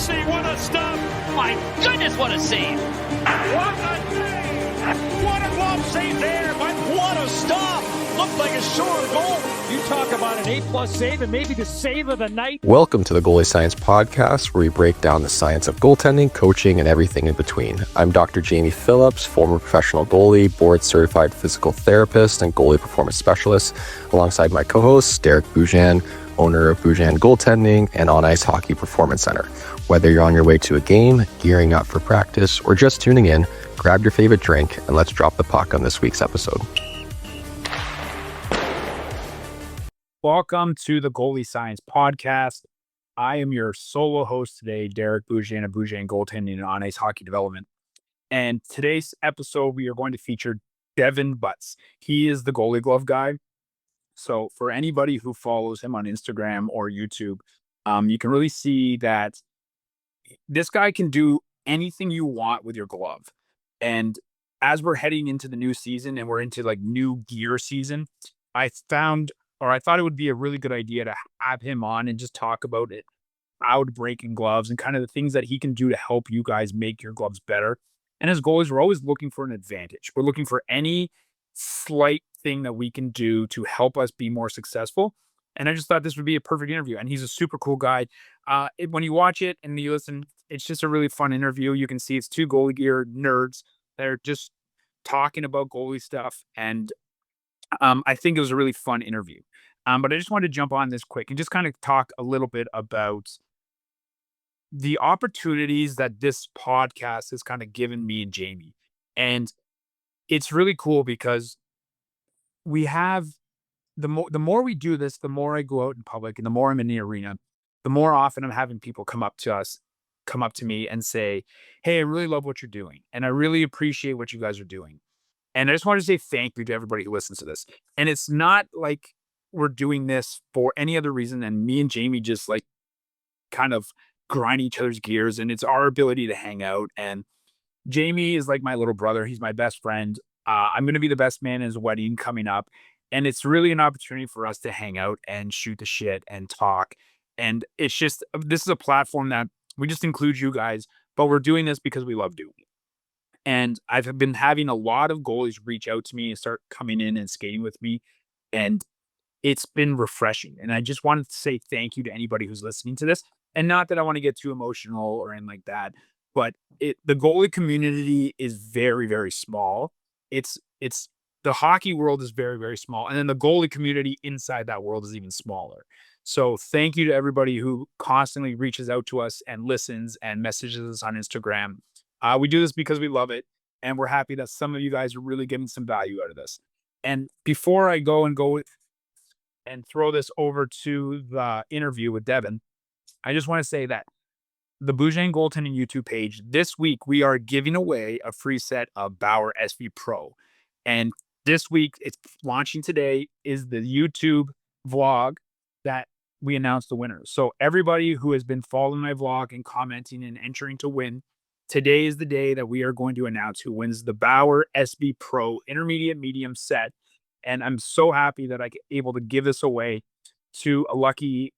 see what a stop. My goodness, what a save. What a save. What a glove save there, but what a stop. Looked like a sure goal. You talk about an A-plus save and maybe the save of the night. Welcome to the Goalie Science Podcast, where we break down the science of goaltending, coaching, and everything in between. I'm Dr. Jamie Phillips, former professional goalie, board-certified physical therapist, and goalie performance specialist, alongside my co-host, Derek Boujan, owner of Boujan Goaltending and On Ice Hockey Performance Center. Whether you're on your way to a game, gearing up for practice, or just tuning in, grab your favorite drink and let's drop the puck on this week's episode. Welcome to the Goalie Science Podcast. I am your solo host today, Derek Boujan of Boujan Goaltending and On Ice Hockey Development. And today's episode, we are going to feature Devon Butz. He is the goalie glove guy. So for anybody who follows him on Instagram or YouTube, you can really see that this guy can do anything you want with your glove. And as we're heading into the new season and we're into like new gear season, I thought it would be a really good idea to have him on and just talk about it, out breaking gloves and kind of the things that he can do to help you guys make your gloves better. And as goalies, we're always looking for an advantage. We're looking for any slight thing that we can do to help us be more successful. And I just thought this would be a perfect interview. And he's a super cool guy. When you watch it and you listen, it's just a really fun interview. You can see it's two goalie gear nerds that are just talking about goalie stuff. And I think it was a really fun interview. But I just wanted to jump on this quick and just kind of talk a little bit about the opportunities that this podcast has kind of given me and Jamie. And it's really cool because we have the more we do this, the more I go out in public and the more I'm in the arena, the more often I'm having people come up to me and say, "Hey, I really love what you're doing. And I really appreciate what you guys are doing." And I just want to say thank you to everybody who listens to this. And it's not like we're doing this for any other reason. And me and Jamie just like kind of grind each other's gears. And it's our ability to hang out. And Jamie is like my little brother. He's my best friend. I'm going to be the best man in his wedding coming up. And it's really an opportunity for us to hang out and shoot the shit and talk. And it's just, this is a platform that we just include you guys, but we're doing this because we love doing it. And I've been having a lot of goalies reach out to me and start coming in and skating with me. And it's been refreshing. And I just wanted to say thank you to anybody who's listening to this. And not that I want to get too emotional or anything like that, but the goalie community is very, very small. It's the hockey world is very, very small. And then the goalie community inside that world is even smaller. So thank you to everybody who constantly reaches out to us and listens and messages us on Instagram. We do this because we love it. And we're happy that some of you guys are really getting some value out of this. And before I go and throw this over to the interview with Devon, I just want to say that the Boujan Goaltending YouTube page, this week, we are giving away a free set of Bauer SV Pro. And this week, it's launching today, is the YouTube vlog that we announced the winners. So everybody who has been following my vlog and commenting and entering to win, today is the day that we are going to announce who wins the Bauer SB Pro Intermediate Medium set. And I'm so happy that I'm able to give this away to a lucky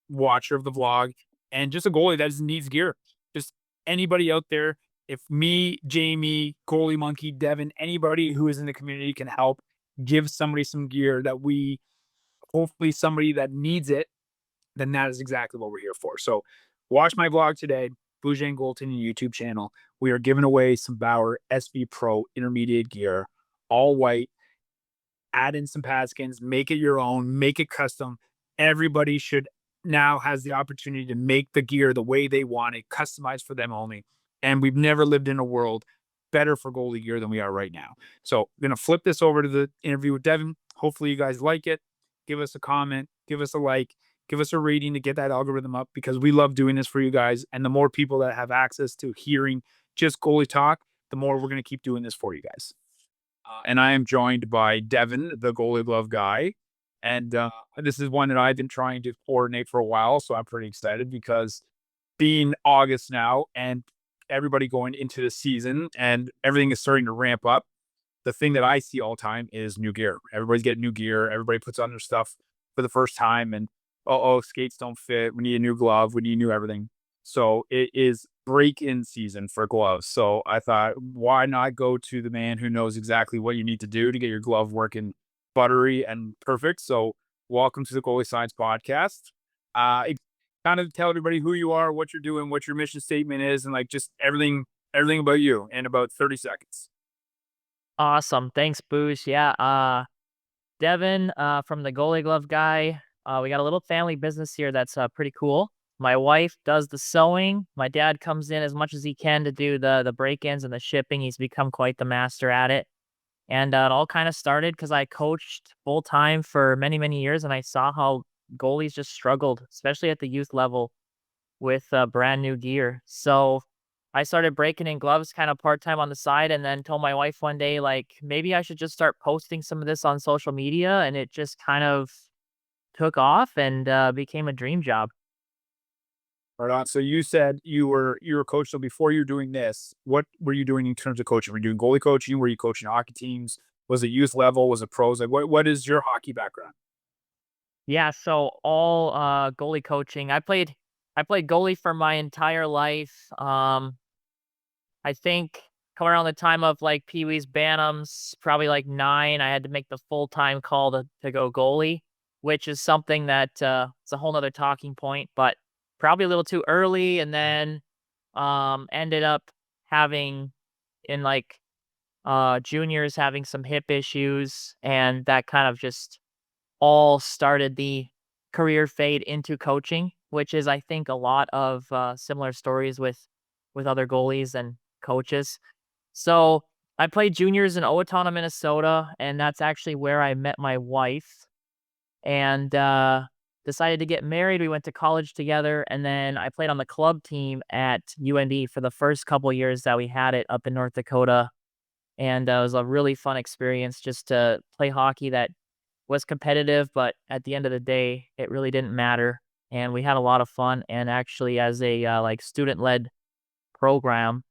watcher of the vlog and just a goalie that needs gear. Just anybody out there. If me, Jamie, Goalie Monkey, Devon, anybody who is in the community can help give somebody some gear that hopefully somebody that needs it, then that is exactly what we're here for. So watch my vlog today, Boujan Goaltending YouTube channel. We are giving away some Bauer SB Pro Intermediate gear, all white. Add in some pad skins, make it your own, make it custom. Everybody now has the opportunity to make the gear the way they want it, customized for them only. And we've never lived in a world better for goalie gear than we are right now. So I'm going to flip this over to the interview with Devon. Hopefully you guys like it. Give us a comment, give us a like, give us a rating to get that algorithm up, because we love doing this for you guys. And the more people that have access to hearing just goalie talk, the more we're going to keep doing this for you guys. And I am joined by Devon, the goalie glove guy. And this is one that I've been trying to coordinate for a while. So I'm pretty excited because being August now and everybody going into the season and everything is starting to ramp up, the thing that I see all the time is new gear. Everybody's getting new gear. Everybody puts on their stuff for the first time and, skates don't fit. We need a new glove. We need new everything. So it is break-in season for gloves. So I thought, why not go to the man who knows exactly what you need to do to get your glove working buttery and perfect. So welcome to the Goalie Science Podcast. Kind of tell everybody who you are, what you're doing, what your mission statement is, and like just everything about you in about 30 seconds. Awesome. Thanks, Boosh. Yeah. Devon, from the Goalie Glove Guy. We got a little family business here that's pretty cool. My wife does the sewing. My dad comes in as much as he can to do the break-ins and the shipping. He's become quite the master at it. And it all kind of started because I coached full time for many, many years, and I saw how goalies just struggled, especially at the youth level, with brand new gear. So I started breaking in gloves kind of part time on the side, and then told my wife one day, like, maybe I should just start posting some of this on social media. And it just kind of took off and became a dream job. Right on. So you said you were a coach. So before you were doing this, what were you doing in terms of coaching? Were you doing goalie coaching? Were you coaching hockey teams? Was it youth level? Was it pros? Like what is your hockey background? Yeah, so all goalie coaching. I played goalie for my entire life. I think come around the time of like Pee Wee's Bantams, probably like 9, I had to make the full-time call to go goalie, which is something that it's a whole nother talking point, but probably a little too early. And then ended up having in like juniors having some hip issues, and that kind of just all started the career fade into coaching, which is, I think, a lot of similar stories with other goalies and coaches. So I played juniors in Owatonna, Minnesota, and that's actually where I met my wife and decided to get married. We went to college together, and then I played on the club team at UND for the first couple years that we had it up in North Dakota. And it was a really fun experience just to play hockey that was competitive, but at the end of the day, it really didn't matter. And we had a lot of fun. And actually, as a like student-led program,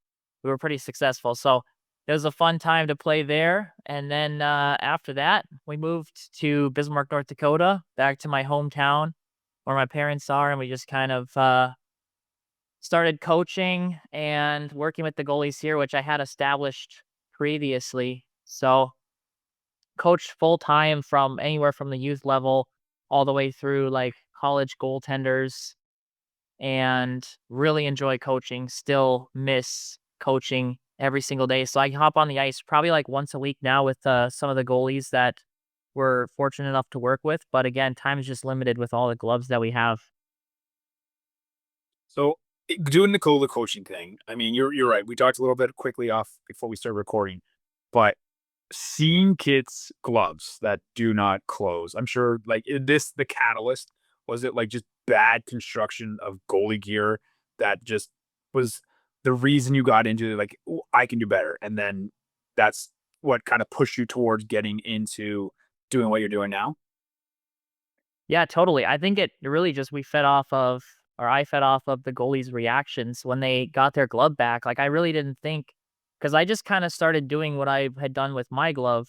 we were pretty successful. So it was a fun time to play there. And then after that, we moved to Bismarck, North Dakota, back to my hometown where my parents are, and we just kind of started coaching and working with the goalies here, which I had established previously. So coached full time from anywhere from the youth level all the way through like college goaltenders, and really enjoy coaching. Still miss coaching every single day. So I hop on the ice probably like once a week now with some of the goalies that we're fortunate enough to work with. But again, time is just limited with all the gloves that we have. So doing the goalie coaching thing. I mean, you're right. We talked a little bit quickly off before we started recording, but seeing kids' gloves that do not close. I'm sure like this the catalyst was it like just bad construction of goalie gear that just was the reason you got into like "Ooh, I can do better," and then that's what kind of pushed you towards getting into doing what you're doing now. Yeah, totally. I think it really just we fed off of, or I fed off of the goalies' reactions when they got their glove back. Like I really didn't think, because I just kind of started doing what I had done with my glove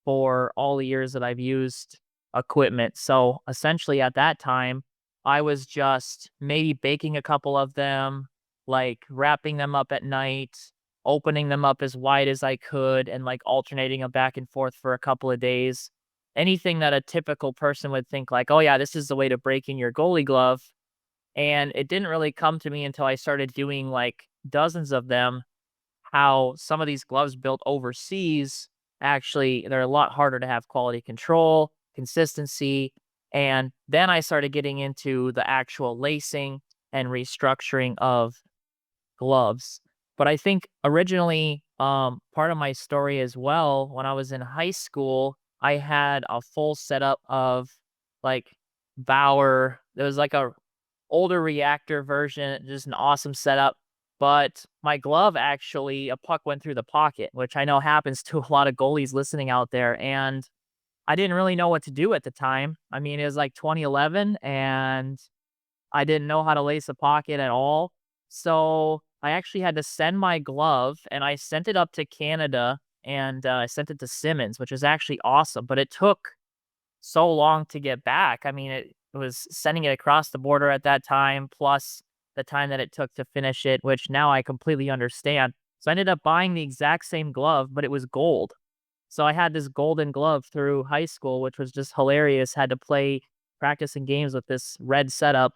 for all the years that I've used equipment. So essentially at that time, I was just maybe baking a couple of them, like wrapping them up at night, opening them up as wide as I could, and like alternating them back and forth for a couple of days. Anything that a typical person would think like, oh yeah, this is the way to break in your goalie glove. And it didn't really come to me until I started doing like dozens of them, how some of these gloves built overseas, actually they're a lot harder to have quality control, consistency. And then I started getting into the actual lacing and restructuring of gloves. But I think originally, part of my story as well, when I was in high school, I had a full setup of like Bauer. There was like a older reactor version, just an awesome setup. But my glove actually, a puck went through the pocket, which I know happens to a lot of goalies listening out there. And I didn't really know what to do at the time. I mean, it was like 2011, and I didn't know how to lace a pocket at all. So I actually had to send my glove, and I sent it up to Canada, and I sent it to Simmons, which was actually awesome. But it took so long to get back. I mean, it was sending it across the border at that time, plus the time that it took to finish it, which now I completely understand. So I ended up buying the exact same glove, but it was gold. So I had this golden glove through high school, which was just hilarious. Had to play practicing games with this red setup.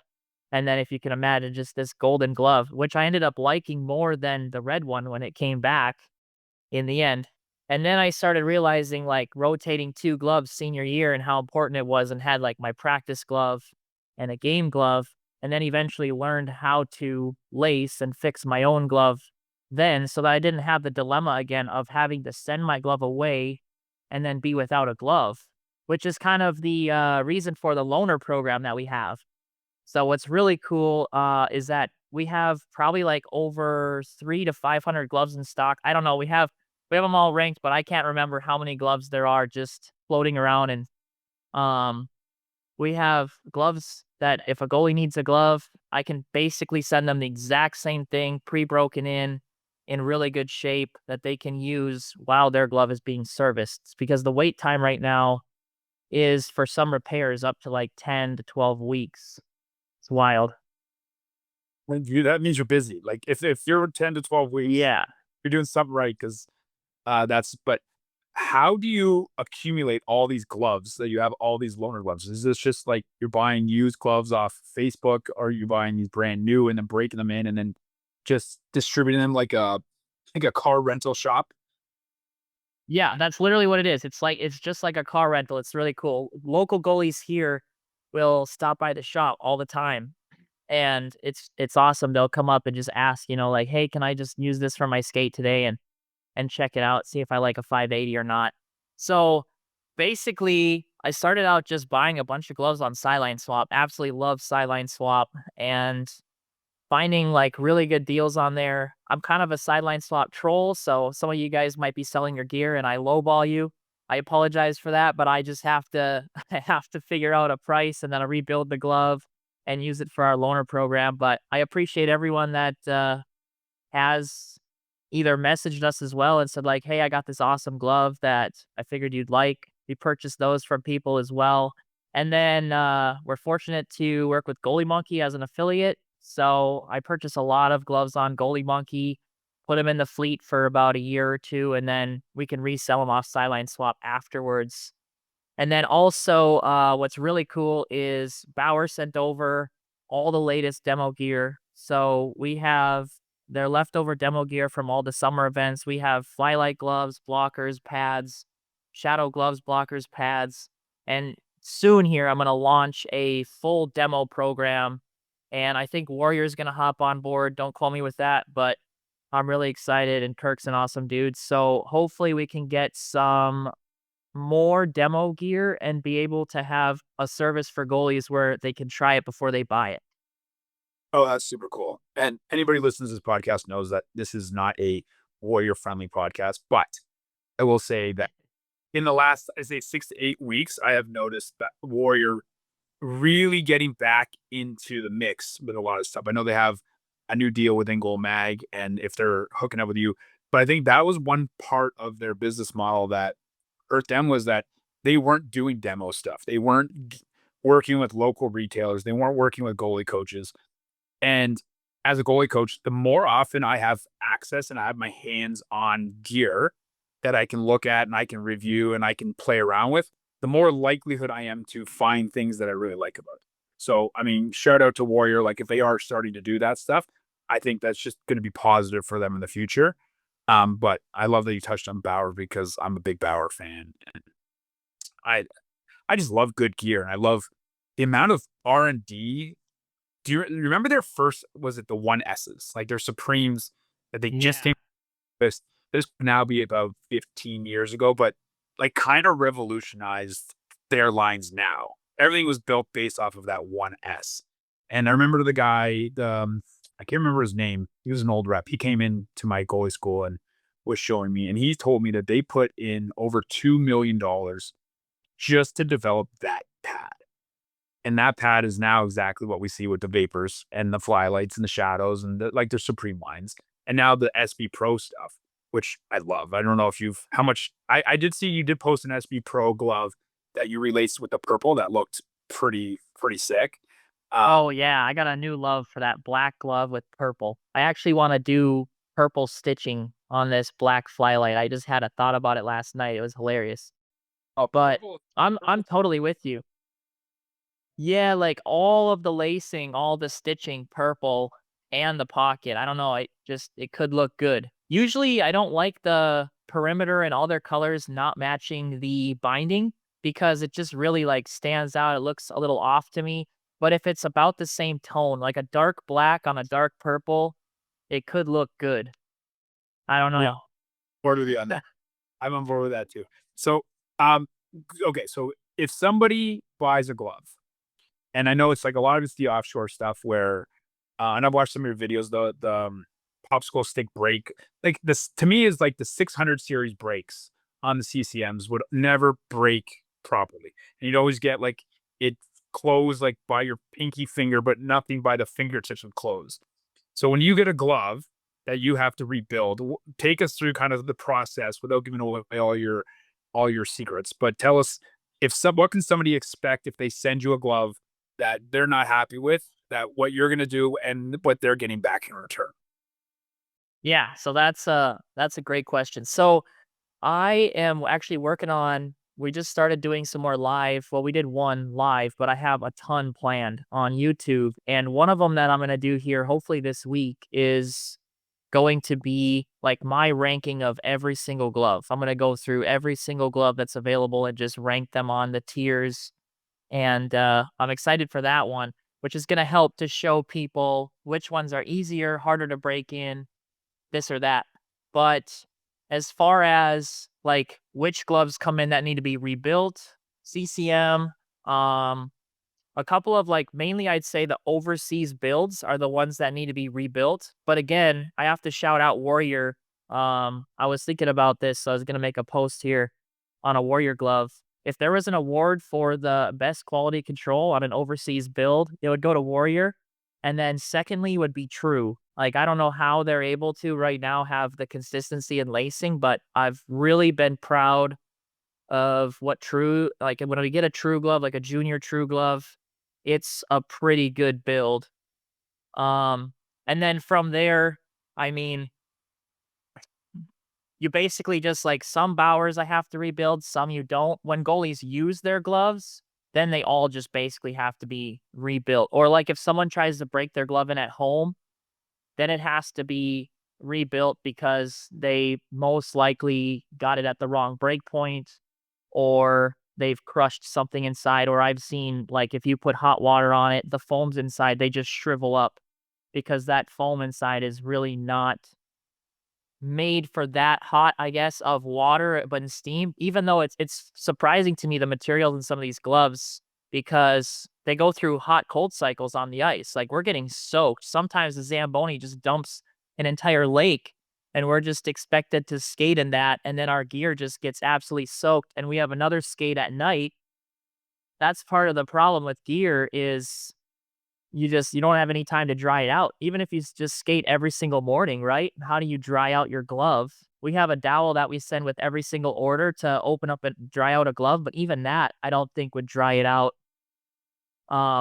And then if you can imagine just this golden glove, which I ended up liking more than the red one when it came back in the end. And then I started realizing like rotating 2 gloves senior year and how important it was, and had like my practice glove and a game glove, and then eventually learned how to lace and fix my own glove then, so that I didn't have the dilemma again of having to send my glove away and then be without a glove, which is kind of the reason for the loaner program that we have. So what's really cool is that we have probably like over 300 to 500 gloves in stock. I don't know. We have them all ranked, but I can't remember how many gloves there are just floating around. And um, we have gloves that if a goalie needs a glove, I can basically send them the exact same thing, pre-broken in really good shape, that they can use while their glove is being serviced. Because the wait time right now is for some repairs up to like 10 to 12 weeks. It's wild. That means you're busy. Like if you're 10 to 12 weeks, Yeah. you're doing something right. Because but how do you accumulate all these gloves that you have, all these loaner gloves? Is this just like you're buying used gloves off Facebook, or are you buying these brand new and then breaking them in and then just distributing them like a car rental shop? Yeah, that's literally what it is. It's just like a car rental. It's really cool. Local goalies here will stop by the shop all the time. And it's awesome. They'll come up and just ask, like, hey, can I just use this for my skate today and check it out, see if I like a 580 or not. So basically, I started out just buying a bunch of gloves on Sideline Swap. Absolutely love Sideline Swap, and finding like really good deals on there. I'm kind of a Sideline Swap troll, so some of you guys might be selling your gear and I lowball you. I apologize for that, but I just have to I have to figure out a price, and then I rebuild the glove and use it for our loaner program. But I appreciate everyone that has either messaged us as well and said like, "Hey, I got this awesome glove that I figured you'd like." We purchased those from people as well. And then we're fortunate to work with Goalie Monkey as an affiliate. So I purchased a lot of gloves on Goalie Monkey, put them in the fleet for about a year or two, and then we can resell them off Sideline Swap afterwards. And then also, what's really cool is Bauer sent over all the latest demo gear. So we have their leftover demo gear from all the summer events. We have flylight gloves, blockers, pads, shadow gloves, blockers, pads. And soon here, I'm going to launch a full demo program. And I think Warrior's going to hop on board. Don't call me with that, but I'm really excited, and Kirk's an awesome dude. So hopefully we can get some more demo gear and be able to have a service for goalies where they can try it before they buy it. Oh, that's super cool. And anybody listening to this podcast knows that this is not a warrior friendly podcast, but I will say that in the last, I say 6 to 8 weeks, I have noticed that Warrior really getting back into the mix with a lot of stuff. I know they have a new deal with Goal Mag, and if they're hooking up with you, but I think that was one part of their business model that hurt them, was that they weren't doing demo stuff. They weren't working with local retailers. They weren't working with goalie coaches. And as a goalie coach, the more often I have access and I have my hands on gear that I can look at and I can review and I can play around with, the more likelihood I am to find things that I really like about it. So, I mean, shout out to Warrior. Like, if they are starting to do that stuff, I think that's just going to be positive for them in the future. But I love that you touched on Bauer, because I'm a big Bauer fan. And I just love good gear, and I love the amount of R&D. Do you remember their first, was it the 1S's, like their Supremes that they just came with? This could now be about 15 years ago, but like kind of revolutionized their lines now. Everything was built based off of that 1S. And I remember the guy, I can't remember his name. He was an old rep. He came in to my goalie school and was showing me, and he told me that they put in over $2 million just to develop that pad. And that pad is now exactly what we see with the Vapors and the Flylights and the Shadows and like the Supreme lines. And now the SB Pro stuff, which I love. I don't know if how much, I did see you did post an SB Pro glove that you released with the purple that looked pretty sick. Oh yeah, I got a new love for that black glove with purple. I actually want to do purple stitching on this black flylight. I just had a thought about it last night. It was hilarious. Oh, But purple. I'm totally with you. Yeah, like all of the lacing, all the stitching, purple and the pocket. I don't know. It could look good. Usually I don't like the perimeter and all their colors not matching the binding because it just really like stands out. It looks a little off to me. But if it's about the same tone, like a dark black on a dark purple, it could look good. I don't Yeah, know. board with you on that. I'm on board with that too. So, um, okay, so if somebody buys a glove, and I know it's like a lot of it's the offshore stuff where, and I've watched some of your videos, the popsicle stick brake, like this to me is like the 600 series brakes on the CCMs would never break properly, and you'd always get like it closed like by your pinky finger, but nothing by the fingertips would close. So when you get a glove that you have to rebuild, take us through kind of the process without giving away all your secrets. But tell us if some what can somebody expect if they send you a glove that they're not happy with, that what you're gonna do and what they're getting back in return. Yeah, so that's a great question. So I am actually working on we just started doing some more live. Well, we did one live, but I have a ton planned on YouTube. And one of them that I'm going to do here, hopefully this week, is going to be like my ranking of every single glove. I'm going to go through every single glove that's available and just rank them on the tiers. And I'm excited for that one, which is going to help to show people which ones are easier, harder to break in, this or that. But as far as like which gloves come in that need to be rebuilt, CCM, um, a couple of like mainly I'd say the overseas builds are the ones that need to be rebuilt. But again, I have to shout out Warrior. I was thinking about this, so I was gonna make a post here on a Warrior glove. If there was an award for the best quality control on an overseas build, it would go to Warrior. And then secondly would be True. Like I don't know how they're able to right now have the consistency in lacing, but I've really been proud of what True like when we get a True glove, like a junior True glove, it's a pretty good build. Um, and then from there, I mean, you basically just like some Bauers I have to rebuild, some you don't. When goalies use their gloves, then they all just basically have to be rebuilt. Or like if someone tries to break their glove in at home, then it has to be rebuilt because they most likely got it at the wrong break point or they've crushed something inside. Or I've seen like if you put hot water on it, the foams inside, they just shrivel up because that foam inside is really not made for that hot, I guess, of water, but in steam, even though it's surprising to me the materials in some of these gloves because they go through hot cold cycles on the ice. Like we're getting soaked. Sometimes the Zamboni just dumps an entire lake and we're just expected to skate in that and then our gear just gets absolutely soaked and we have another skate at night. That's part of the problem with gear is you don't have any time to dry it out. Even if you just skate every single morning, right? How do you dry out your glove? We have a dowel that we send with every single order to open up and dry out a glove, but even that I don't think would dry it out.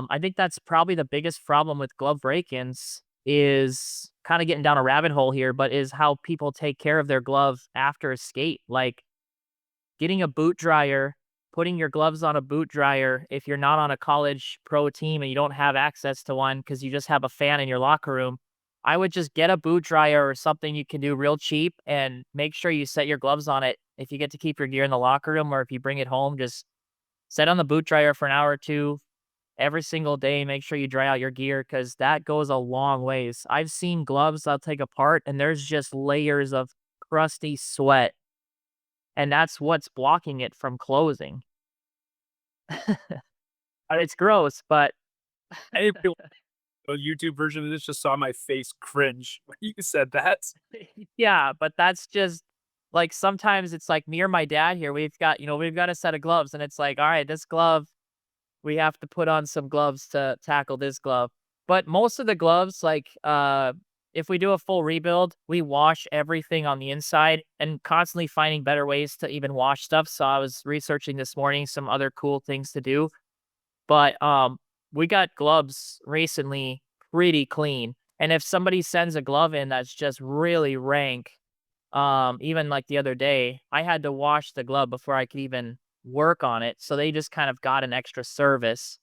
I think that's probably the biggest problem with glove break-ins is kind of getting down a rabbit hole here, but is how people take care of their glove after a skate. Like getting a boot dryer, putting your gloves on a boot dryer if you're not on a college pro team and you don't have access to one because you just have a fan in your locker room, I would just get a boot dryer or something you can do real cheap and make sure you set your gloves on it. If you get to keep your gear in the locker room or if you bring it home, just set on the boot dryer for an hour or two every single day. Make sure you dry out your gear because that goes a long ways. I've seen gloves I'll take apart and there's just layers of crusty sweat and that's what's blocking it from closing. It's gross, but I feel a YouTube version of this just saw my face cringe when you said that. yeah, but that's just like sometimes it's like me or my dad here. We've got a set of gloves, and it's like, all right, this glove, we have to put on some gloves to tackle this glove. But most of the gloves, like if we do a full rebuild, we wash everything on the inside and constantly finding better ways to even wash stuff. So I was researching this morning some other cool things to do. But we got gloves recently pretty clean. And if somebody sends a glove in that's just really rank, even like the other day, I had to wash the glove before I could even work on it. So they just kind of got an extra service.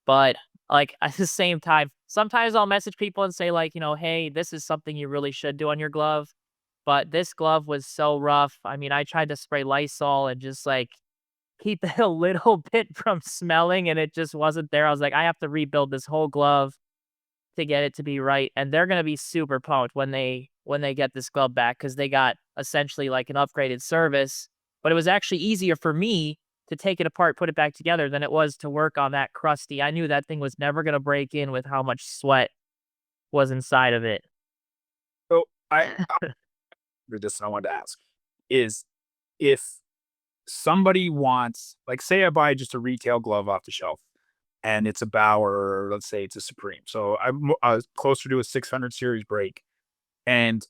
But like at the same time, sometimes I'll message people and say like, hey, this is something you really should do on your glove. But this glove was so rough. I mean, I tried to spray Lysol and just like keep it a little bit from smelling and it just wasn't there. I was like, I have to rebuild this whole glove to get it to be right. And they're gonna be super pumped when they get this glove back because they got essentially like an upgraded service. But it was actually easier for me to take it apart, put it back together than it was to work on that crusty. I knew that thing was never gonna break in with how much sweat was inside of it. So I this and I wanted to ask is if somebody wants, like, say I buy just a retail glove off the shelf and it's a Bauer, or let's say it's a Supreme. So I'm closer to a 600 series break and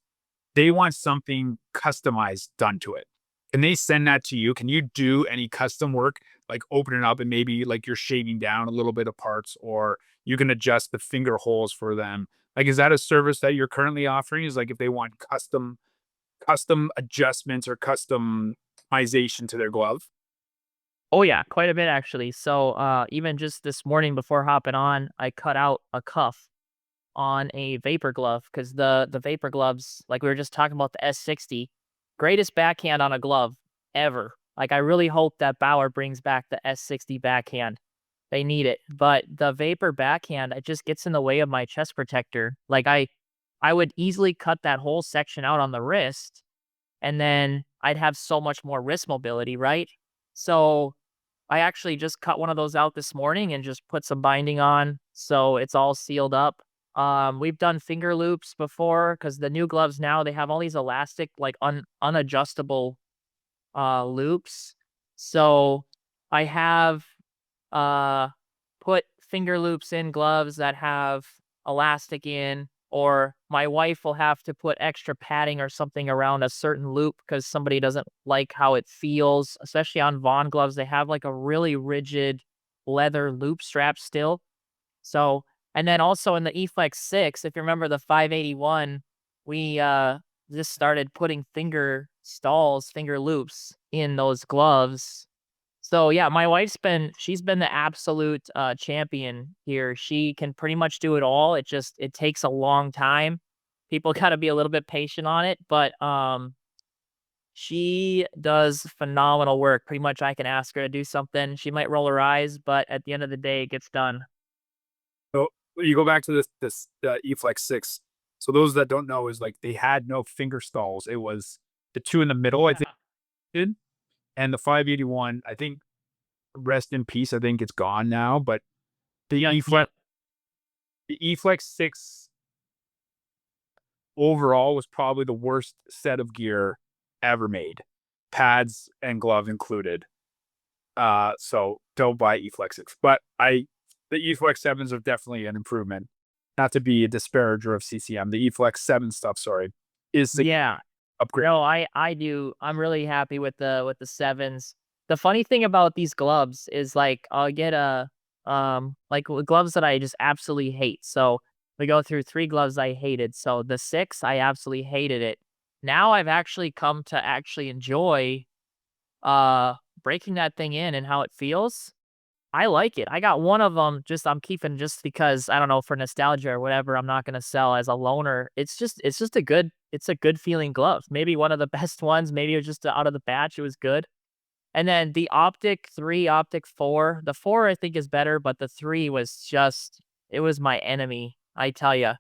they want something customized done to it. Can they send that to you? Can you do any custom work, like open it up and maybe like you're shaving down a little bit of parts, or you can adjust the finger holes for them? Like, is that a service that you're currently offering? Is like if they want custom adjustments or customization to their glove? Oh yeah, quite a bit actually. So even just this morning before hopping on, I cut out a cuff on a vapor glove because the vapor gloves, like we were just talking about the S60, greatest backhand on a glove ever. Like I really hope that Bauer brings back the S60 backhand. They need it. But the vapor backhand, it just gets in the way of my chest protector. Like I would easily cut that whole section out on the wrist and then I'd have so much more wrist mobility, right? So I actually just cut one of those out this morning and just put some binding on so it's all sealed up. We've done finger loops before because the new gloves now they have all these elastic, like unadjustable loops. So I have uh put finger loops in gloves that have elastic in, or my wife will have to put extra padding or something around a certain loop because somebody doesn't like how it feels, especially on Vaughn gloves. They have like a really rigid leather loop strap still. So, and then also in the eFlex 6, if you remember the 581, we just started putting finger stalls, finger loops in those gloves. So yeah, my wife's she's been the absolute champion here. She can pretty much do it all. It takes a long time. People got to be a little bit patient on it, but she does phenomenal work. Pretty much I can ask her to do something. She might roll her eyes, but at the end of the day, it gets done. So you go back to this eFlex 6. So those that don't know is like they had no finger stalls. It was the two in the middle, I think, did, and the 581. I think rest in peace. I think it's gone now. But the eFlex, the eFlex 6 overall was probably the worst set of gear ever made, pads and glove included. So don't buy eFlex 6. But the eFlex 7s are definitely an improvement. Not to be a disparager of CCM, the eFlex 7 stuff, sorry, is the Yeah. upgrade. No, I do. I'm really happy with the sevens. The funny thing about these gloves is like I'll get a like gloves that I just absolutely hate. So we go through three gloves I hated. So the six, I absolutely hated it. Now I've actually come to actually enjoy breaking that thing in and how it feels. I like it. I got one of them just I'm keeping just because I don't know for nostalgia or whatever. I'm not gonna sell as a loaner. It's just a good feeling glove. Maybe one of the best ones. Maybe it was just out of the batch. It was good. And then the Optic 3, Optic 4. The 4 I think is better, but the 3 was just it was my enemy, I tell you.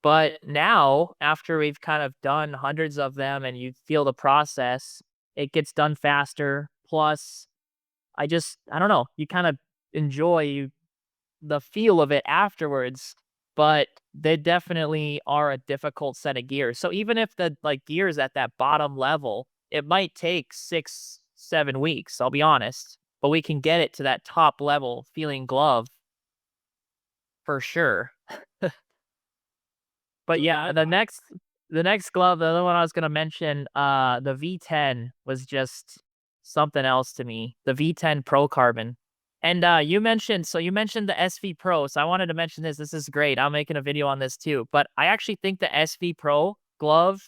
But now, after we've kind of done hundreds of them and you feel the process, it gets done faster. Plus, I don't know, you kind of enjoy the feel of it afterwards, but they definitely are a difficult set of gears. So even if the like gears at that bottom level, it might take 6, 7 weeks, I'll be honest, but we can get it to that top level feeling glove for sure. But yeah, the next glove, the other one I was gonna mention, the V10 was just something else to me. The V10 Pro Carbon. And you mentioned the SV Pro. So I wanted to mention this. This is great. I'm making a video on this too. But I actually think the SV Pro glove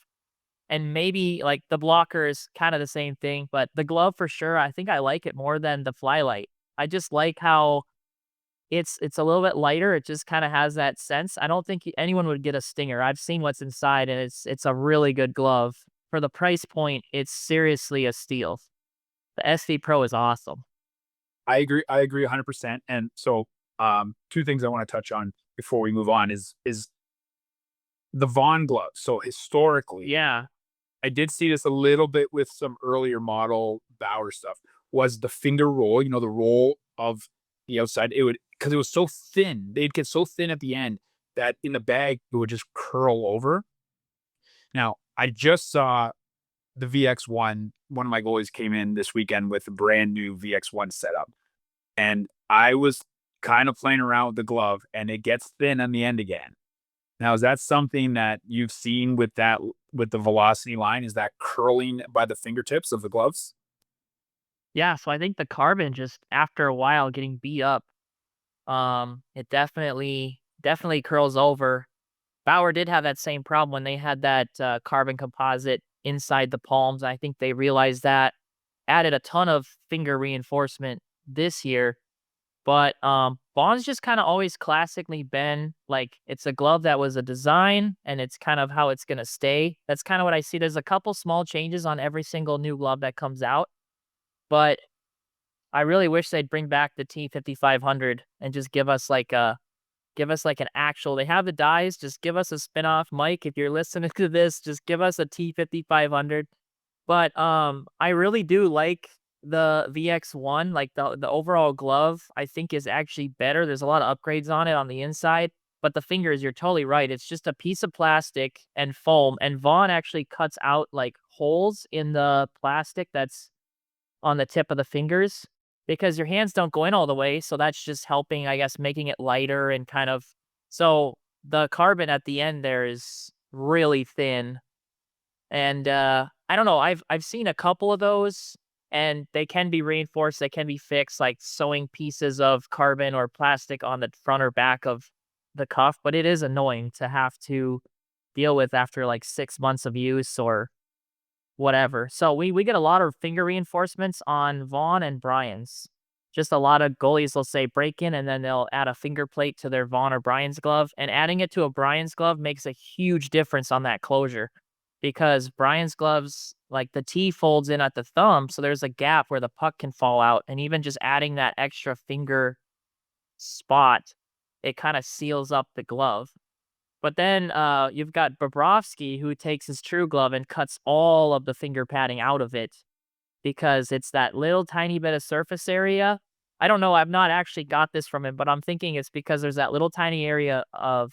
and maybe like the blocker is kind of the same thing, but the glove for sure, I think I like it more than the Flylight. I just like how it's a little bit lighter. It just kind of has that sense. I don't think anyone would get a stinger. I've seen what's inside, and it's a really good glove. For the price point, it's seriously a steal. The SV Pro is awesome. I agree. I agree 100%. And so, two things I want to touch on before we move on is the Vaughn glove. So historically, Yeah. I did see this a little bit with some earlier model Bauer stuff. Was the finger roll, the roll of the outside? It would, because it was so thin. They'd get so thin at the end that in the bag it would just curl over. Now, I just saw the VX1. One of my goalies came in this weekend with a brand new VX1 setup, and I was kind of playing around with the glove, and it gets thin on the end again. Now, is that something that you've seen with the velocity line? Is that curling by the fingertips of the gloves? Yeah, so I think the carbon just after a while getting beat up, it definitely curls over. Bauer did have that same problem when they had that carbon composite inside the palms. I think they realized that, added a ton of finger reinforcement this year. But Vaughn's just kind of always classically been like it's a glove that was a design and it's kind of how it's gonna stay. That's kind of what I see. There's a couple small changes on every single new glove that comes out, but I really wish they'd bring back the T5500 and just give us like an actual. They have the dies. Just give us a spinoff, Mike. If you're listening to this, just give us a T5500. But I really do like the VX1. Like the overall glove, I think is actually better. There's a lot of upgrades on it on the inside, but the fingers, you're totally right. It's just a piece of plastic and foam. And Vaughn actually cuts out like holes in the plastic that's on the tip of the fingers because your hands don't go in all the way. So that's just helping, I guess, making it lighter and kind of. So the carbon at the end there is really thin. And I don't know. I've seen a couple of those, and they can be reinforced. They can be fixed, like sewing pieces of carbon or plastic on the front or back of the cuff. But it is annoying to have to deal with after like 6 months of use or whatever. So we get a lot of finger reinforcements on Vaughn and Brian's. Just a lot of goalies will say break in and then they'll add a finger plate to their Vaughn or Brian's glove. And adding it to a Brian's glove makes a huge difference on that closure because Brian's gloves, like the T folds in at the thumb, so there's a gap where the puck can fall out. And even just adding that extra finger spot, it kind of seals up the glove. But then you've got Bobrovsky, who takes his true glove and cuts all of the finger padding out of it because it's that little tiny bit of surface area. I don't know. I've not actually got this from him, but I'm thinking it's because there's that little tiny area of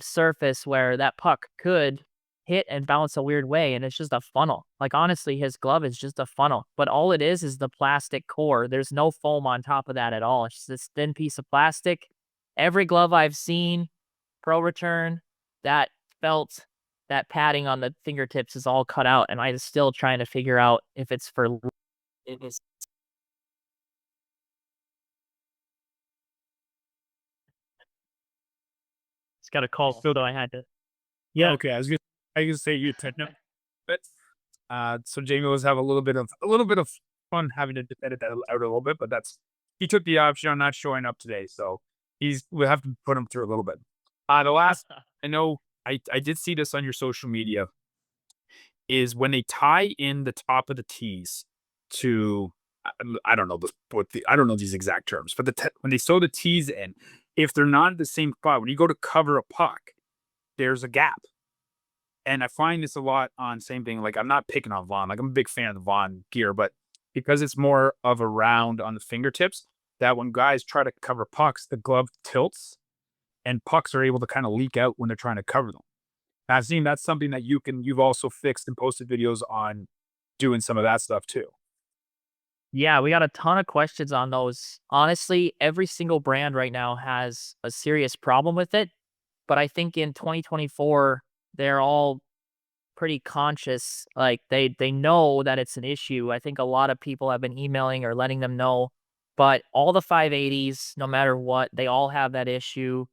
surface where that puck could hit and bounce a weird way, and it's just a funnel. Like honestly, his glove is just a funnel, but all it is the plastic core. There's no foam on top of that at all. It's just this thin piece of plastic. Every glove I've seen pro return, that felt, that padding on the fingertips is all cut out, and I'm still trying to figure out if it's for it is. It's got a call through though. I had to. Yeah. Okay, I was gonna say you techno, but so Jamie was have a little bit of fun having to edit that out a little bit, but he took the option on not showing up today, so we'll have to put him through a little bit. The last I know I did see this on your social media is when they tie in the top of the tees to I don't know I don't know these exact terms, but when they sew the tees in, if they're not at the same spot, when you go to cover a puck, there's a gap. And I find this a lot on same thing. Like I'm not picking on Vaughn. Like I'm a big fan of the Vaughn gear, but because it's more of a round on the fingertips, that when guys try to cover pucks, the glove tilts and pucks are able to kind of leak out when they're trying to cover them. And I've seen that's something that you've also fixed and posted videos on doing some of that stuff too. Yeah, we got a ton of questions on those. Honestly, every single brand right now has a serious problem with it, but I think in 2024 they're all pretty conscious. Like they know that it's an issue. I think a lot of people have been emailing or letting them know But all the 580s, no matter what, they all have that issue.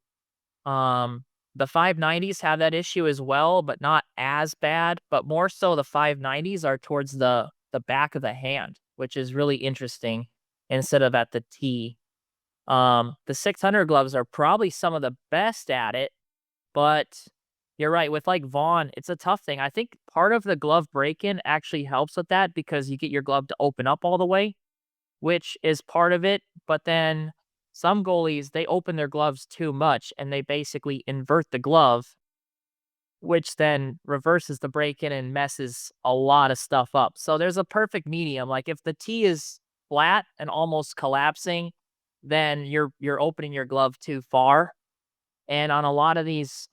The 590s have that issue as well, but not as bad. But more so, the 590s are towards the back of the hand, which is really interesting instead of at the tee. The 600 gloves are probably some of the best at it, but you're right. With like Vaughn, it's a tough thing. I think part of the glove break-in actually helps with that because you get your glove to open up all the way, which is part of it. But then some goalies, they open their gloves too much and they basically invert the glove, which then reverses the break-in and messes a lot of stuff up. So there's a perfect medium. Like if the tee is flat and almost collapsing, then you're opening your glove too far. And on a lot of these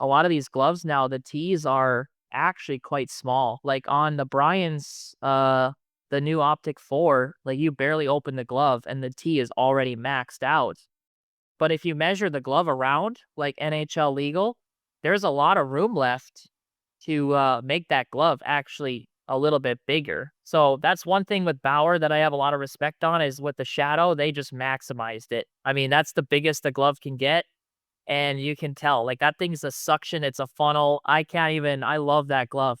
gloves now, the tees are actually quite small. Like on the Bryans, the new Optic 4, like you barely open the glove and the tee is already maxed out. But if you measure the glove around, like NHL legal, there's a lot of room left to make that glove actually a little bit bigger. So that's one thing with Bauer that I have a lot of respect on is with the shadow, they just maximized it. I mean, that's the biggest the glove can get. And you can tell, like, that thing's a suction, it's a funnel. I love that glove.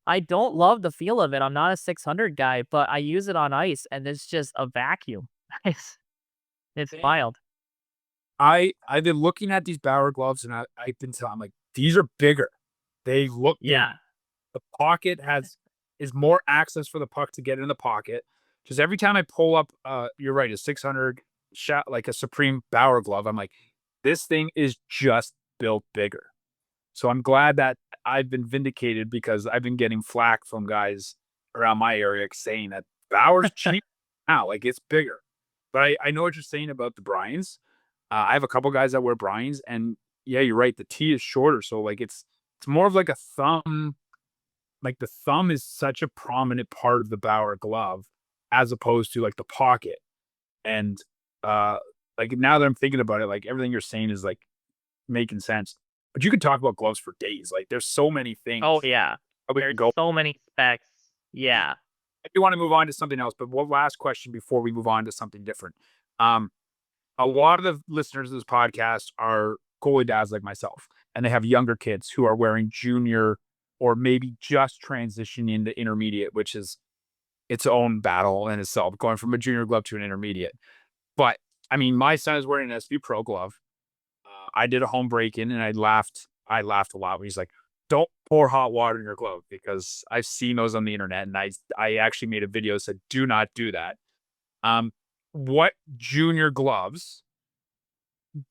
I don't love the feel of it. I'm not a 600 guy, but I use it on ice and it's just a vacuum. It's wild. I've been looking at these Bauer gloves, and I've been telling, I'm like, these are bigger. They look big. Yeah. The pocket is more access for the puck to get in the pocket. Just every time I pull up, you're right, a 600 shot, like a Supreme Bauer glove, I'm like, this thing is just built bigger. So I'm glad that I've been vindicated because I've been getting flack from guys around my area saying that Bauer's cheap now, like it's bigger. But I know what you're saying about the Bryans. I have a couple guys that wear Bryans, and yeah, you're right. The T is shorter, so like it's more of like a thumb. Like the thumb is such a prominent part of the Bauer glove, as opposed to like the pocket. And uh, like now that I'm thinking about it, like everything you're saying is like making sense. But you could talk about gloves for days. Like there's so many things. Oh, yeah. We can There's go. so many specs. Yeah. I do want to move on to something else, but one last question before we move on to something different. Um, a lot of the listeners of this podcast are goalie dads like myself, and they have younger kids who are wearing junior or maybe just transitioning into intermediate, which is its own battle in itself, going from a junior glove to an intermediate. But I mean, my son is wearing an SV Pro glove. I did a home break in, and I laughed. I laughed a lot when he's like, "Don't pour hot water in your glove," because I've seen those on the internet, and I actually made a video that said, "Do not do that." Um, what junior gloves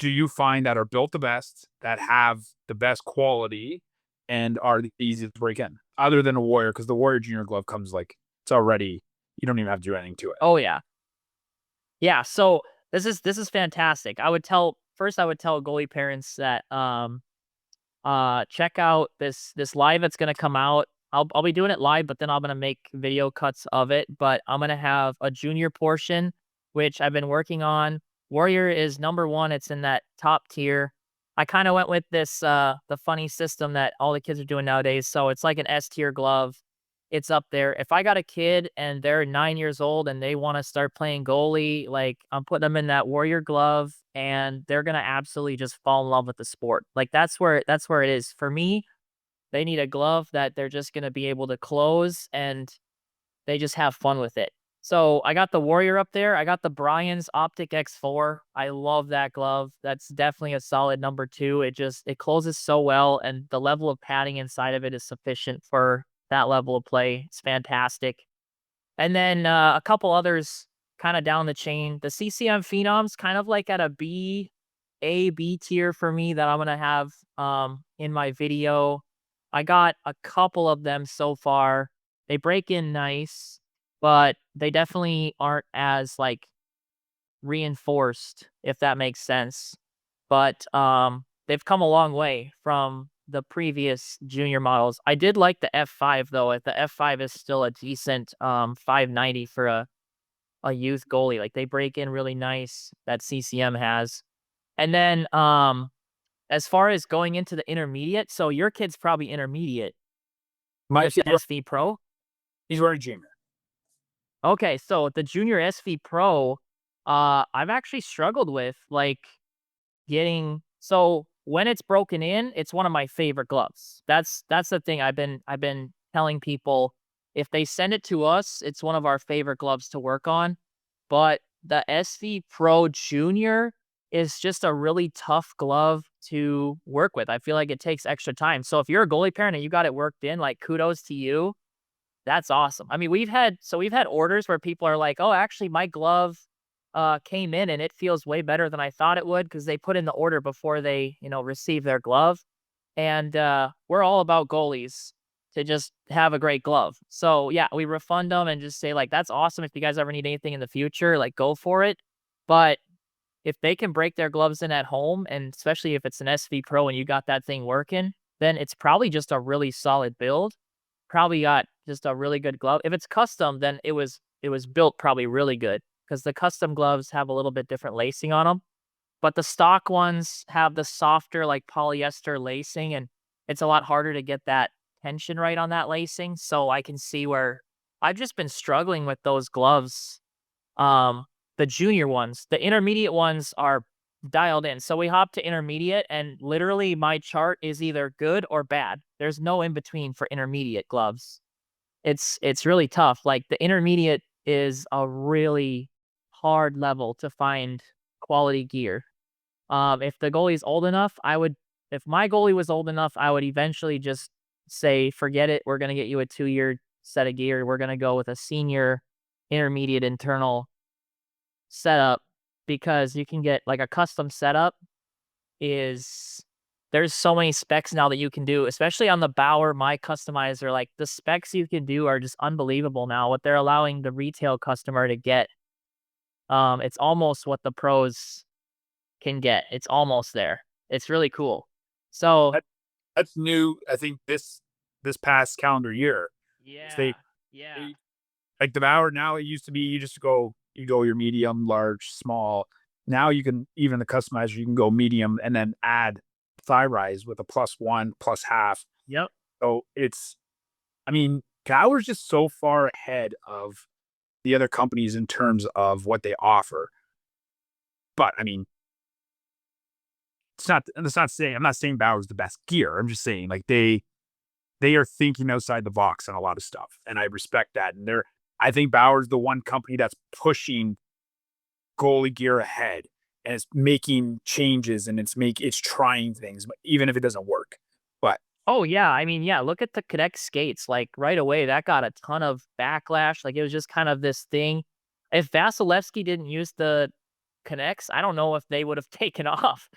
do you find that are built the best, that have the best quality, and are the easiest to break in, other than a Warrior? Because the Warrior junior glove comes like it's already you don't even have to do anything to it. Oh, yeah. Yeah, so this is fantastic. I would tell goalie parents that check out this live that's gonna come out. I'll be doing it live, but then I'm gonna make video cuts of it. But I'm gonna have a junior portion, which I've been working on. Warrior is number one. It's in that top tier. I kind of went with this the funny system that all the kids are doing nowadays. So it's like an S tier glove. It's up there. If I got a kid and they're 9 years old and they want to start playing goalie, like I'm putting them in that Warrior glove and they're gonna absolutely just fall in love with the sport. Like that's where it is. For me, they need a glove that they're just gonna be able to close and they just have fun with it. So I got the Warrior up there. I got the Bryans Optic X4. I love that glove. That's definitely a solid number two. It closes so well, and the level of padding inside of it is sufficient for that level of play. It's fantastic. And then a couple others kind of down the chain. The CCM Phenoms kind of like at B tier for me that I'm gonna have in my video. I got a couple of them so far. They break in nice, but they definitely aren't as like reinforced, if that makes sense. But they've come a long way from the previous junior models. I did like the F5 though. The F5 is still a decent 590 for a youth goalie. Like they break in really nice, that CCM has. And then as far as going into the intermediate, so your kid's probably intermediate My with the kid, SV Pro. he's wearing junior. Okay, so the junior SV Pro, I've actually struggled with like getting so when it's broken in, it's one of my favorite gloves. That's the thing I've been telling people if they send it to us, it's one of our favorite gloves to work on. But the SV Pro Junior is just a really tough glove to work with. I feel like it takes extra time. So if you're a goalie parent and you got it worked in, like kudos to you. That's awesome. I mean, we've had orders where people are like, "Oh, actually my glove came in and it feels way better than I thought it would because they put in the order before they, receive their glove." And we're all about goalies to just have a great glove. So, yeah, we refund them and just say like, "That's awesome. If you guys ever need anything in the future, like go for it." But if they can break their gloves in at home, and especially if it's an SV Pro and you got that thing working, then it's probably just a really solid build. Probably got just a really good glove. If it's custom, then it was built probably really good because the custom gloves have a little bit different lacing on them. But the stock ones have the softer like polyester lacing, and it's a lot harder to get that tension right on that lacing. So I can see where I've just been struggling with those gloves. The junior ones, the intermediate ones are dialed in. So we hop to intermediate and literally my chart is either good or bad. There's no in between for intermediate gloves. It's really tough. Like the intermediate is a really hard level to find quality gear. If the goalie's old enough, if my goalie was old enough, I would eventually just say, forget it. We're going to get you a 2-year set of gear. We're going to go with a senior intermediate internal setup because you can get like a custom setup is there's so many specs now that you can do, especially on the Bauer My Customizer. Like the specs you can do are just unbelievable now. What they're allowing the retail customer to get, it's almost what the pros can get. It's almost there. It's really cool. So That, that's new. I think this past calendar year, yeah, they, yeah, they like the Bauer now. It used to be you go your medium, large, small. Now you can even the customizer you can go medium and then add thigh rise with a +1, plus half. yep. So I mean, Bauer's just so far ahead of the other companies in terms of what they offer. But I mean, it's not saying I'm not saying Bauer's the best gear. I'm just saying like they are thinking outside the box on a lot of stuff, and I respect that. And I think Bauer's the one company that's pushing goalie gear ahead and it's making changes and it's trying things, but even if it doesn't work. But Oh yeah, I mean, yeah, look at the Connect skates. Like right away, that got a ton of backlash. Like it was just kind of this thing. If Vasilevsky didn't use the Connects, I don't know if they would have taken off.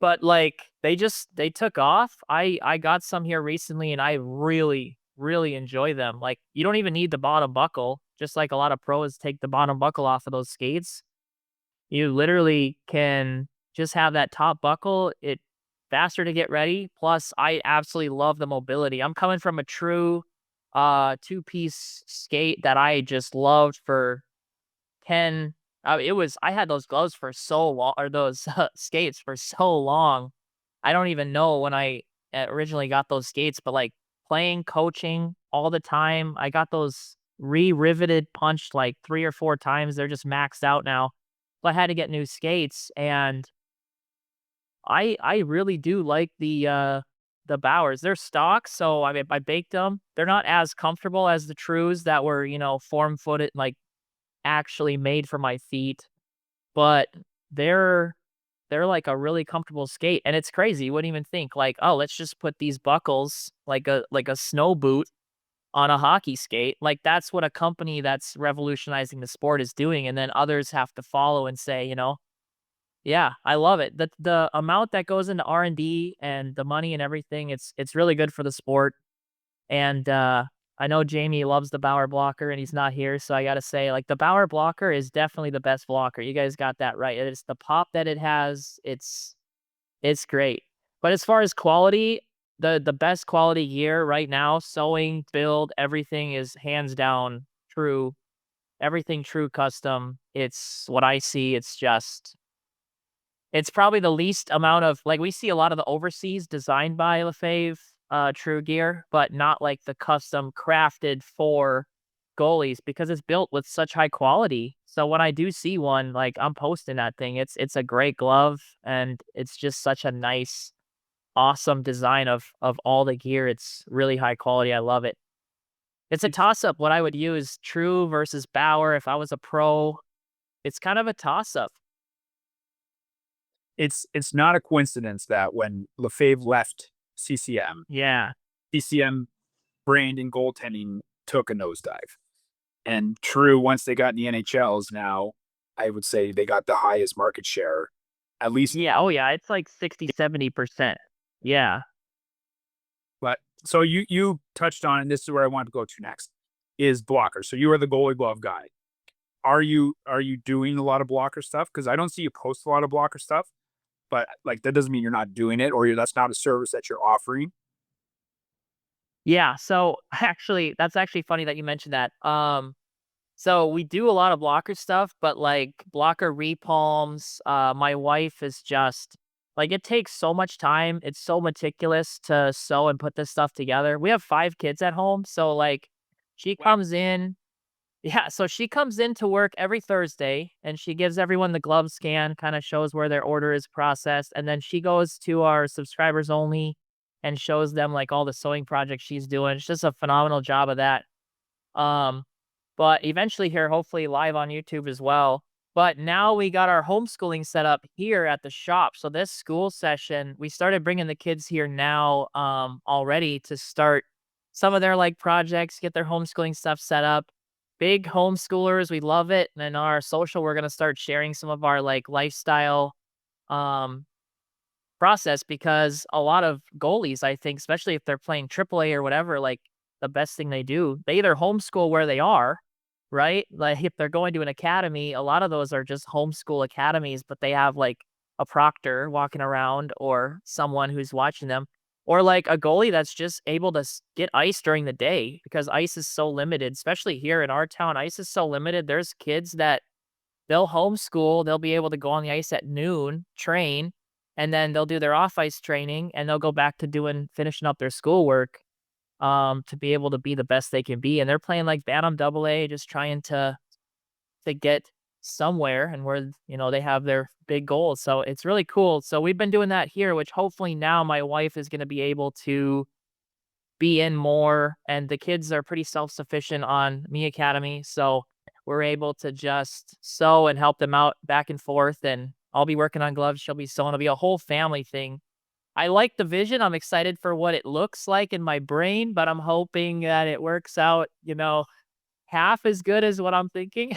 But like they took off. I got some here recently and I really, really enjoy them. Like you don't even need the bottom buckle, just like a lot of pros take the bottom buckle off of those skates. You literally can just have that top buckle. It faster to get ready. Plus, I absolutely love the mobility. I'm coming from a true two-piece skate that I just loved for 10 I had those gloves for so long or those skates for so long. I don't even know when I originally got those skates, but like playing, coaching all the time, I got those re-riveted, punched like 3 or 4 times. They're just maxed out now. So I had to get new skates, and I really do like the Bauers. They're stock, so I mean I baked them. They're not as comfortable as the Trues that were, form footed, like actually made for my feet, but they're they're like a really comfortable skate, and it's crazy. You wouldn't even think like, oh, let's just put these buckles like a snow boot on a hockey skate. Like that's what a company that's revolutionizing the sport is doing, and then others have to follow and say, yeah, I love it. The amount that goes into R&D and the money and everything, it's really good for the sport. And I know Jamie loves the Bauer blocker and he's not here, so I gotta say, like the Bauer blocker is definitely the best blocker. You guys got that right. It's the pop that it has. It's great. But as far as quality, the best quality gear right now, sewing, build, everything is hands down true. Everything true custom. It's what I see. It's probably the least amount of like we see a lot of the overseas designed by Lefebvre, True Gear, but not like the custom crafted for goalies because it's built with such high quality. So when I do see one, like I'm posting that thing. It's a great glove and it's just such a nice, awesome design of all the gear. It's really high quality. I love it. It's a toss up what I would use, True versus Bauer if I was a pro. It's kind of a toss up. It's not a coincidence that when Lefebvre left CCM, Yeah. CCM brand and goaltending took a nosedive. And True, once they got in the NHLs now, I would say they got the highest market share, at least. Yeah. Oh yeah. It's like 60-70%. Yeah. But so you touched on, and this is where I want to go to next, is blocker. So you are the goalie glove guy. Are you doing a lot of blocker stuff? Because I don't see you post a lot of blocker stuff, but like that doesn't mean you're not doing it or that's not a service that you're offering. Yeah. So actually, that's actually funny that you mentioned that. So we do a lot of blocker stuff, but like blocker repalms, my wife is just like it takes so much time. It's so meticulous to sew and put this stuff together. We have 5 kids at home, so like she comes in, yeah, so she comes in to work every Thursday and she gives everyone the glove scan, kind of shows where their order is processed, and then she goes to our subscribers only and shows them like all the sewing projects she's doing. It's just a phenomenal job of that. Um, but eventually here, hopefully live on YouTube as well. But now we got our homeschooling set up here at the shop. So this school session, we started bringing the kids here now already to start some of their like projects, get their homeschooling stuff set up. Big homeschoolers, we love it. And in our social, we're going to start sharing some of our like lifestyle um process because a lot of goalies, I think, especially if they're playing AAA or whatever, like the best thing they do, they either homeschool where they are, right? Like if they're going to an academy, a lot of those are just homeschool academies, but they have like a proctor walking around or someone who's watching them, or like a goalie that's just able to get ice during the day because ice is so limited, especially here in our town. Ice is so limited. There's kids that they'll homeschool, they'll be able to go on the ice at noon, train, and then they'll do their off ice training and they'll go back to finishing up their schoolwork to be able to be the best they can be. And they're playing like Bantam Double A, just trying to get somewhere and where they have their big goals. So it's really cool. So we've been doing that here, which hopefully now my wife is going to be able to be in more, and the kids are pretty self-sufficient on Me Academy, so we're able to just sew and help them out back and forth, and I'll be working on gloves, she'll be sewing, it'll be a whole family thing. I like the vision, I'm excited for what it looks like in my brain, but I'm hoping that it works out, half as good as what I'm thinking.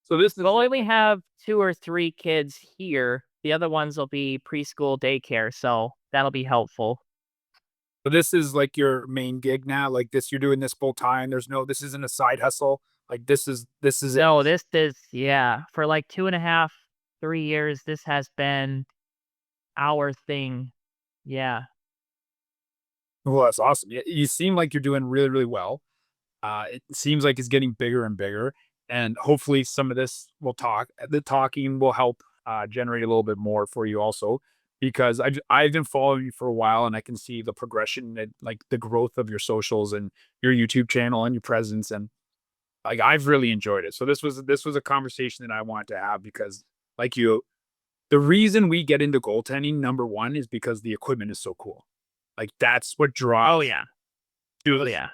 So this is We'll only have 2 or 3 kids here, the other ones will be preschool daycare, so that'll be helpful. so this is like your main gig now. Like this, you're doing this full time. This isn't a side hustle. Like this is it. No, this is yeah, for like 2.5, 3 years, this has been our thing. Yeah. Well, that's awesome. You seem like you're doing really, really well. It seems like it's getting bigger and bigger, and hopefully some of this the talking will help generate a little bit more for you also, because I've been following you for a while and I can see the progression and like the growth of your socials and your YouTube channel and your presence, and like I've really enjoyed it. So this was a conversation that I wanted to have because like the reason we get into goaltending, number one, is because the equipment is so cool. Like that's what Oh, draws yeah. to Oh, the yeah.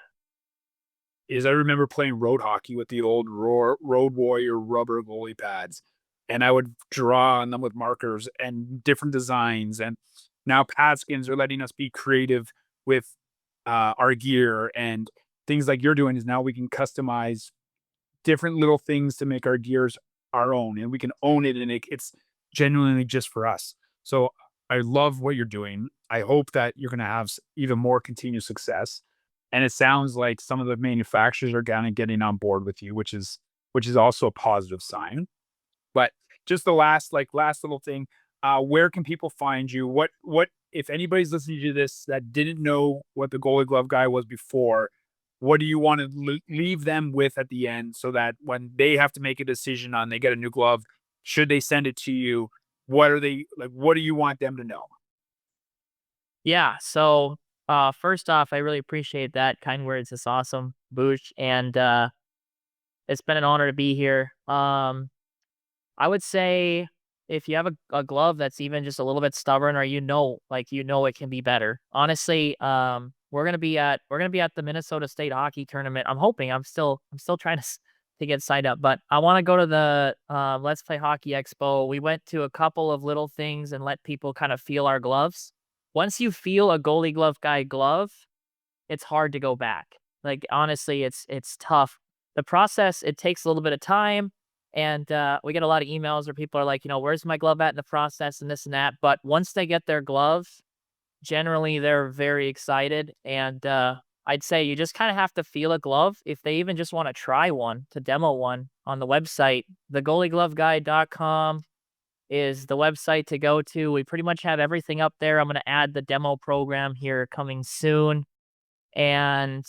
is I remember playing road hockey with the old Road Warrior rubber goalie pads, and I would draw on them with markers and different designs. And now Patskins are letting us be creative with our gear, and things like you're doing is now we can customize different little things to make our gears our own, and we can own it, and it's genuinely just for us. So I love what you're doing. I hope that you're going to have even more continued success. And it sounds like some of the manufacturers are kind of getting on board with you, which is also a positive sign. But just the last little thing, where can people find you? What if anybody's listening to this that didn't know what the goalie glove guy was before? What do you want to leave them with at the end so that when they have to make a decision on they get a new glove, should they send it to you? What are they like? What do you want them to know? Yeah, so, first off, I really appreciate that kind words, it's awesome. Boosh, and it's been an honor to be here. I would say if you have a glove that's even just a little bit stubborn, or it can be better. Honestly, we're gonna be at the Minnesota State hockey tournament. I'm hoping. I'm still trying to get signed up, but I want to go to the Let's Play Hockey Expo. We went to a couple of little things and let people kind of feel our gloves. Once you feel a goalie glove guy glove, it's hard to go back. Like, honestly, it's tough. The process, it takes a little bit of time, and we get a lot of emails where people are like, "Where's my glove at in the process?" and this and that. But once they get their glove, generally they're very excited, and I'd say you just kind of have to feel a glove. If they even just want to try one, to demo one on the website, thegoaliegloveguide.com is the website to go to. We pretty much have everything up there. I'm going to add the demo program here coming soon. And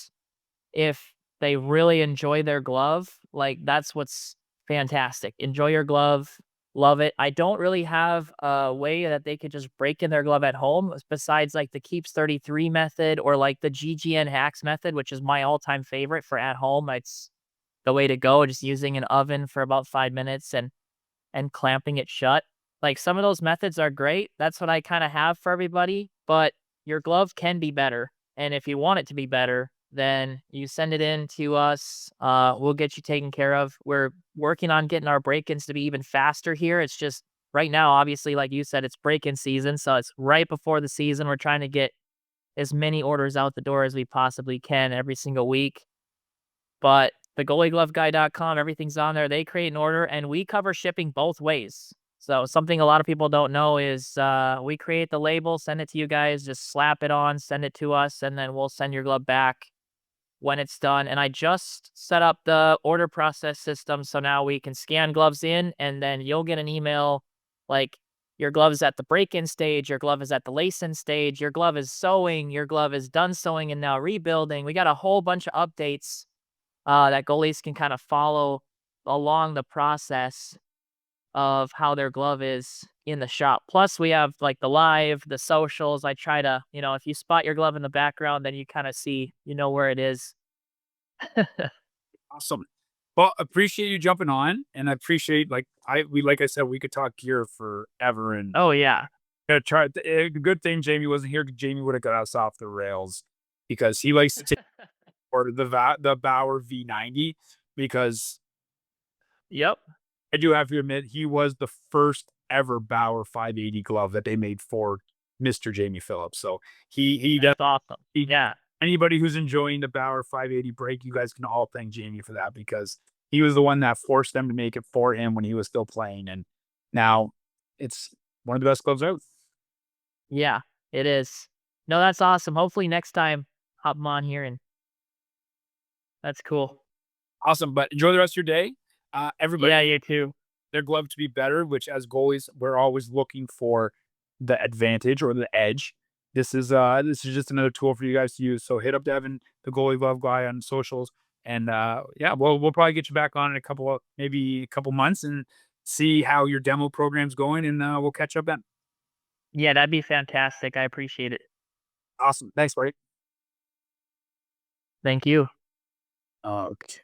if they really enjoy their glove, like, that's what's fantastic. Enjoy your glove, love it. I don't really have a way that they could just break in their glove at home besides like the Keeps 33 method or like the GGN hacks method, which is my all-time favorite for at home. It's the way to go, just using an oven for about 5 minutes and clamping it shut. Like, some of those methods are great. That's what I kind of have for everybody, but your glove can be better. And if you want it to be better, then you send it in to us. We'll get you taken care of. We're working on getting our break-ins to be even faster here. It's just right now, obviously, like you said, it's break-in season. So it's right before the season. We're trying to get as many orders out the door as we possibly can every single week. But the goaliegloveguy.com, everything's on there. They create an order, and we cover shipping both ways. So something a lot of people don't know is we create the label, send it to you guys, just slap it on, send it to us, and then we'll send your glove back when it's done. And I just set up the order process system, so now we can scan gloves in, and then you'll get an email like, your glove is at the break-in stage, your glove is at the lace-in stage, your glove is sewing, your glove is done sewing and now rebuilding. We got a whole bunch of updates that goalies can kind of follow along the process of how their glove is in the shop. Plus, we have like the live, the socials. I try to, if you spot your glove in the background, then you kind of see, where it is. Awesome. Well, appreciate you jumping on, and I appreciate like I said, we could talk gear forever. And Oh, yeah. try. Good thing Jamie wasn't here. Jamie would have got us off the rails because he likes to take or the Bauer V90 because Yep. I do have to admit he was the first ever Bauer 580 glove that they made for Mr. Jamie Phillips. So he That's awesome. he Yeah. anybody who's enjoying the Bauer 580 break, you guys can all thank Jamie for that because he was the one that forced them to make it for him when he was still playing. And now it's one of the best gloves out. Yeah, it is. No, that's awesome. Hopefully next time, hop 'em on here, and that's cool. Awesome. But enjoy the rest of your day. Everybody, Yeah, you too. their glove to be better, which as goalies, we're always looking for the advantage or the edge. This is just another tool for you guys to use. So hit up Devon, the goalie glove guy, on socials. And yeah, we'll probably get you back on in maybe a couple months and see how your demo program's going, and we'll catch up then. Yeah, that'd be fantastic. I appreciate it. Awesome. Thanks, buddy. Thank you. Okay.